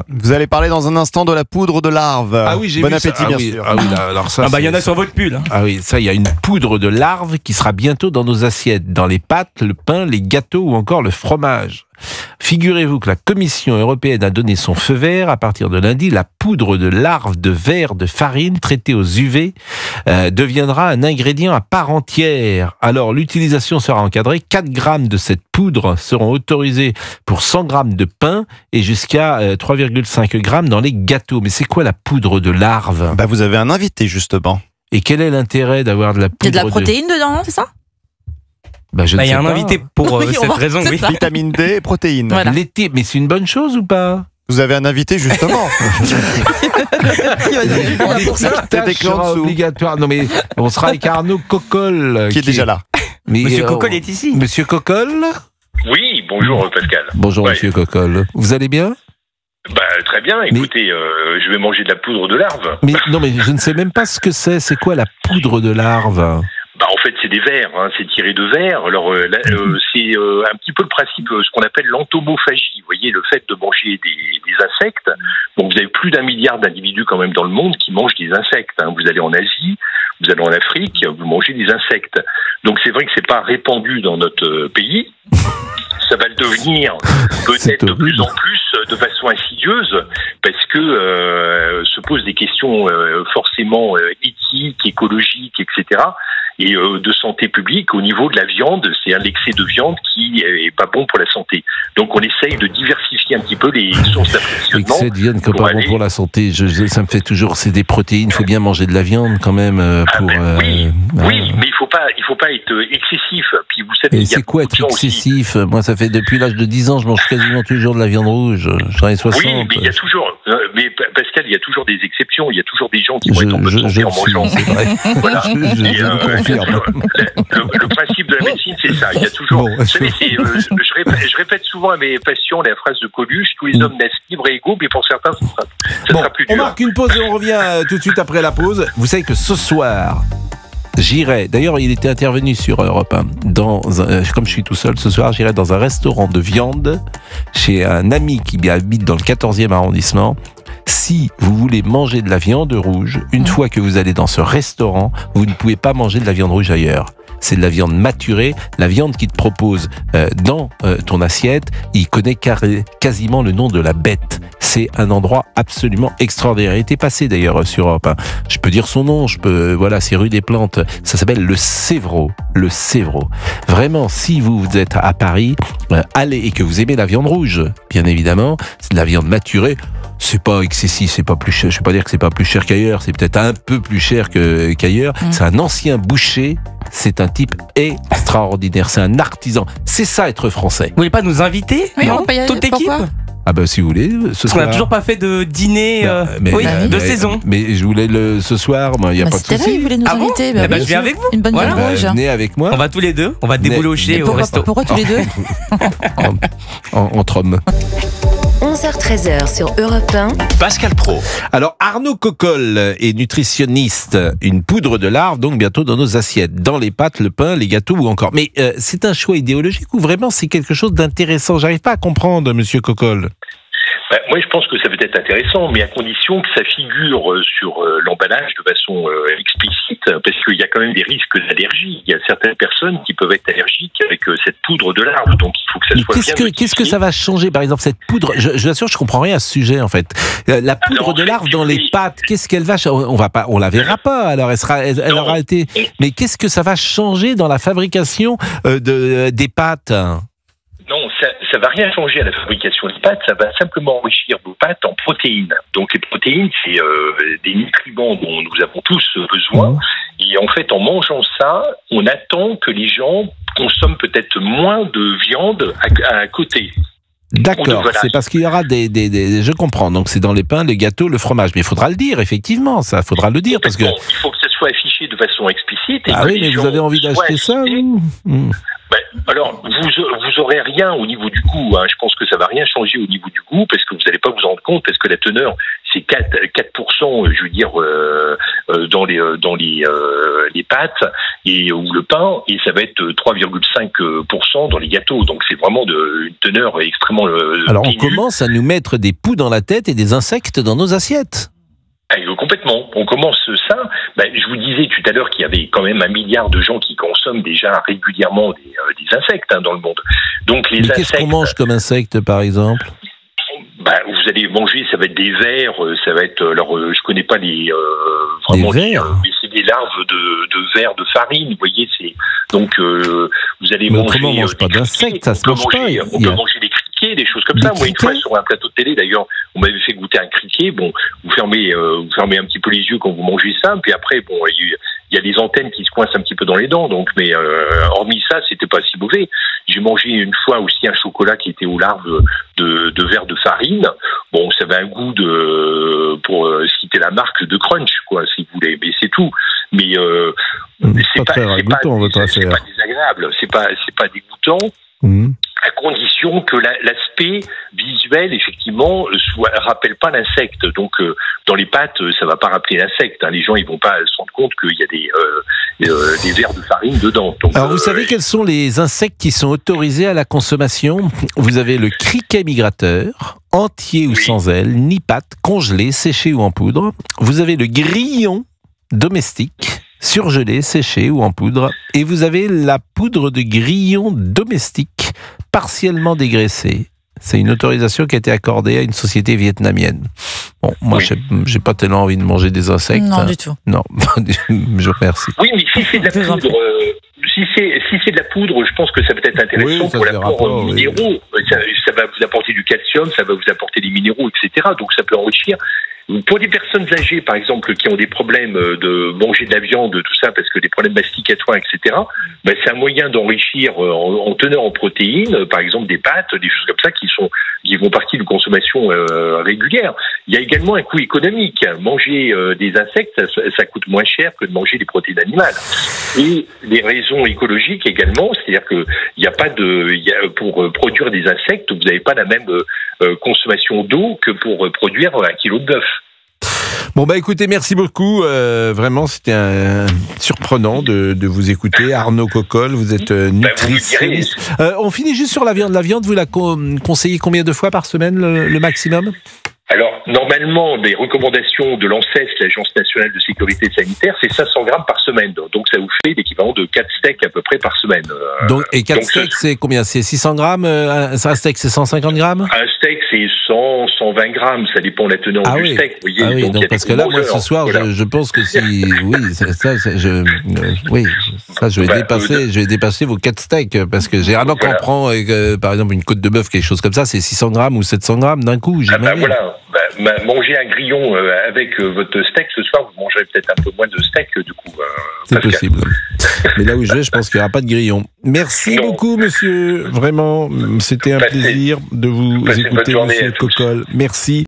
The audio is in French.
Vous allez parler dans un instant de la poudre de larve. Ah oui, j'ai bon vu appétit, ça. bien Oui, sûr. ah oui, alors ça. il y en a sur votre pull. Ah oui, ça, il y a une poudre de larve qui sera bientôt dans nos assiettes, dans les pâtes, le pain, les gâteaux ou encore le fromage. Figurez-vous que la Commission européenne a donné son feu vert. À partir de lundi, la poudre de larve de verre de farine traitée aux UV deviendra un ingrédient à part entière. Alors, l'utilisation sera encadrée. 4 grammes de cette poudre seront autorisés pour 100 grammes de pain et jusqu'à 3,5 grammes dans les gâteaux. Mais c'est quoi la poudre de larve ? Vous avez un invité, justement. Et quel est l'intérêt d'avoir de la poudre Il y a de la protéine dedans, c'est ça ? Je ne Il y sais a un pas. invité pour Oui, cette raison, c'est oui. ça. Vitamine D et protéines. Voilà. L'été, mais c'est une bonne chose ou pas ? Vous avez un invité, justement. Pour ça. C'est écrit en sera dessous. obligatoire. Non mais on sera avec Arnaud Cocolle Qui est déjà là. Mais, Monsieur Cocolle est ici. Monsieur Cocolle. Oui, bonjour Pascal. Bonjour Ouais. Monsieur Cocolle. Vous allez bien ? Très bien, écoutez, je vais manger de la poudre de larve. Mais non, mais je ne sais même pas ce que c'est. C'est quoi la poudre de larve ? En fait, c'est des vers, c'est tiré de vers. Alors, c'est un petit peu le principe, ce qu'on appelle l'entomophagie. Vous voyez, le fait de manger des insectes. Bon, vous avez plus d'1 milliard d'individus quand même dans le monde qui mangent des insectes. Vous allez en Asie, vous allez en Afrique, vous mangez des insectes. Donc, c'est vrai que c'est pas répandu dans notre pays. Ça va le devenir peut-être de plus en plus de façon insidieuse parce que se posent des questions forcément éthiques, écologiques, etc. Et de santé publique au niveau de la viande, c'est un excès de viande qui est pas bon pour la santé. Donc on essaye de diversifier un petit peu les sources d'approvisionnement. Excès de viande, pas bon pour la santé. Ça me fait toujours, c'est des protéines. Il faut bien manger de la viande quand même pour. Oui, mais il faut pas être excessif. Puis vous savez, et c'est quoi être excessif ? Moi, ça fait depuis l'âge de 10 ans, je mange quasiment toujours de la viande rouge. J'en ai 60. Oui, mais il y a toujours. Mais Pascal, il y a toujours des exceptions. Il y a toujours des gens qui vont être en bonne santé en mangeant. C'est vrai. Voilà. Je Le principe de la médecine, c'est ça. Il y a toujours. Bon, vous savez, je répète souvent à mes patients la phrase de Coluche: tous les hommes naissent libres et égaux, mais pour certains, ça sera plus dur. On marque une pause et on revient tout de suite après la pause. Vous savez que ce soir, j'irai. D'ailleurs, il était intervenu sur Europe 1. Comme je suis tout seul ce soir, j'irai dans un restaurant de viande chez un ami qui habite dans le 14e arrondissement. Si vous voulez manger de la viande rouge, une fois que vous allez dans ce restaurant, vous ne pouvez pas manger de la viande rouge ailleurs. C'est de la viande maturée, la viande qu'il te propose dans ton assiette. Il connaît quasiment le nom de la bête. C'est un endroit absolument extraordinaire. Il était passé d'ailleurs sur Europe 1. Je peux dire son nom, c'est rue des Plantes. Ça s'appelle le Sévraud. Le Sévraud. Vraiment, si vous êtes à Paris, allez, et que vous aimez la viande rouge, bien évidemment, c'est de la viande maturée. C'est pas excessif, c'est pas plus cher. Je vais pas dire que c'est pas plus cher qu'ailleurs. C'est peut-être un peu plus cher qu'ailleurs. C'est un ancien boucher. C'est un type extraordinaire. C'est un artisan. C'est ça être français. Vous voulez pas nous inviter? Oui, on Non, peut y aller. toute l'équipe? Pourquoi ? Si vous voulez. Parce qu'on n'a toujours pas fait de dîner de saison. Mais je voulais ce soir. Il n'y a pas de C'était là, souci. il voulait nous Ah bon inviter. Eh ben, oui. je viens avec vous. Une bonne Voilà. viande rouge. Venez avec moi. On va tous les deux, on va déboulocher au resto. Pourquoi tous les deux entre hommes. 11h-13h sur Europe 1. Pascal Praud. Alors Arnaud Cocolle est nutritionniste. Une poudre de larve donc bientôt dans nos assiettes, dans les pâtes, le pain, les gâteaux ou encore. Mais c'est un choix idéologique ou vraiment c'est quelque chose d'intéressant? J'arrive pas à comprendre, Monsieur Cocolle. Moi, je pense que ça peut être intéressant, mais à condition que ça figure sur l'emballage de façon explicite, parce qu'il y a quand même des risques d'allergie. Il y a certaines personnes qui peuvent être allergiques avec cette poudre de larve, donc il faut que ça soit bien Qu'est-ce que ça va changer, par exemple, cette poudre? Je vous assure, je comprends rien à ce sujet, en fait. La poudre de larve dans les pâtes, qu'est-ce qu'elle va changer? On la verra pas, alors elle aura été... Mais qu'est-ce que ça va changer dans la fabrication des pâtes? Non, ça va rien changer à la fabrication des pâtes, ça va simplement enrichir vos pâtes en protéines. Donc les protéines, c'est des nutriments dont nous avons tous besoin. Et en fait, en mangeant ça, on attend que les gens consomment peut-être moins de viande à côté. D'accord, c'est parce qu'il y aura je comprends, donc c'est dans les pains, les gâteaux, le fromage. Mais il faudra le dire, effectivement, ça, faudra le dire. Parce que... Il faut que ça soit affiché de façon explicite. Et mais vous avez envie d'acheter ça Alors, vous aurez rien au niveau du goût. Je pense que ça va rien changer au niveau du goût parce que vous n'allez pas vous rendre compte parce que la teneur, c'est 4%, je veux dire, dans les pâtes ou le pain, et ça va être 3,5% dans les gâteaux. Donc c'est vraiment une teneur extrêmement Alors on ténue. commence à nous mettre des poux dans la tête et des insectes dans nos assiettes. Complètement. On commence ça. Je vous disais tout à l'heure qu'il y avait quand même 1 milliard de gens qui consomment déjà régulièrement des insectes dans le monde. Donc les Mais insectes. qu'est-ce qu'on mange comme insecte, par exemple ? Vous allez manger, ça va être des vers, ça va être. Alors, je connais pas vraiment des vers. mais c'est des larves de vers de farine. Vous voyez, c'est donc vous allez mais manger. Autrement, on mange pas d'insectes, ça se mange pas. On peut manger des criquets, des choses comme ça. Moi, une fois sur un plateau de télé, d'ailleurs, on m'avait fait goûter un criquet. Bon, vous fermez un petit peu les yeux quand vous mangez ça, puis après, bon, il y a des antennes qui se coincent un petit peu dans les dents. Donc, mais hormis ça, c'était pas si mauvais. J'ai mangé une fois aussi un chocolat qui était aux larves de vers de farine. Bon, ça avait un goût pour citer la marque, de crunch, quoi, si vous voulez. Mais c'est tout. Mais c'est pas très ragoûtant, votre affaire. C'est pas désagréable. C'est pas dégoûtant. À condition que l'aspect visuel, effectivement, rappelle pas l'insecte. Donc, dans les pâtes, ça va pas rappeler l'insecte. Les gens, ils vont pas se rendre compte qu'il y a des vers de farine dedans. Donc, alors, vous savez quels sont les insectes qui sont autorisés à la consommation ? Vous avez le criquet migrateur, entier ou sans aile, ni pattes, congelé, séché ou en poudre. Vous avez le grillon domestique, surgelé, séché ou en poudre. Et vous avez la poudre de grillon domestique, partiellement dégraissée. C'est une autorisation qui a été accordée à une société vietnamienne. Bon, moi, j'ai pas tellement envie de manger des insectes. Non, du tout. Non, je vous remercie. Oui, mais si c'est de la poudre, si c'est de la poudre, je pense que ça peut être intéressant pour l'apport minéraux. Ça va vous apporter du calcium, ça va vous apporter des minéraux, etc. Donc ça peut enrichir. Pour des personnes âgées, par exemple, qui ont des problèmes de manger de la viande, tout ça, parce que des problèmes masticatoires, etc., c'est un moyen d'enrichir en teneur en protéines, par exemple des pâtes, des choses comme ça qui font partie de consommation régulière. Il y a également un coût économique. Manger des insectes, ça coûte moins cher que de manger des protéines animales. Et des raisons écologiques également, c'est-à-dire que pour produire des insectes, vous n'avez pas la même consommation d'eau que pour produire 1 kilo de bœuf. Bon, écoutez, merci beaucoup. Vraiment, c'était surprenant de vous écouter. Arnaud Cocolle, vous êtes nutritionniste. On finit juste sur la viande. La viande, vous la conseillez combien de fois par semaine, le maximum ? Alors, normalement, les recommandations de l'ANSES, l'Agence nationale de sécurité sanitaire, c'est 500 grammes par semaine. Donc, ça vous fait l'équivalent de 4 steaks à peu près par semaine. Et 4 steaks, c'est combien ? C'est 600 grammes Un steak, c'est 150 grammes Un steak, c'est 100, 120 grammes. Ça dépend de la teneur du steak. Vous voyez. Donc parce que là, moi, ce soir, voilà. je pense que si... je vais dépasser vos 4 steaks. Parce que généralement, quand on prend, par exemple, une côte de bœuf, quelque chose comme ça, c'est 600 grammes ou 700 grammes d'un coup, j'imagine. Manger un grillon avec votre steak ce soir, vous mangerez peut-être un peu moins de steak du coup. C'est possible. Mais là où je vais, je pense qu'il n'y aura pas de grillon. Merci beaucoup, monsieur. Vraiment, c'était un plaisir de vous écouter, monsieur Cocolle. Merci.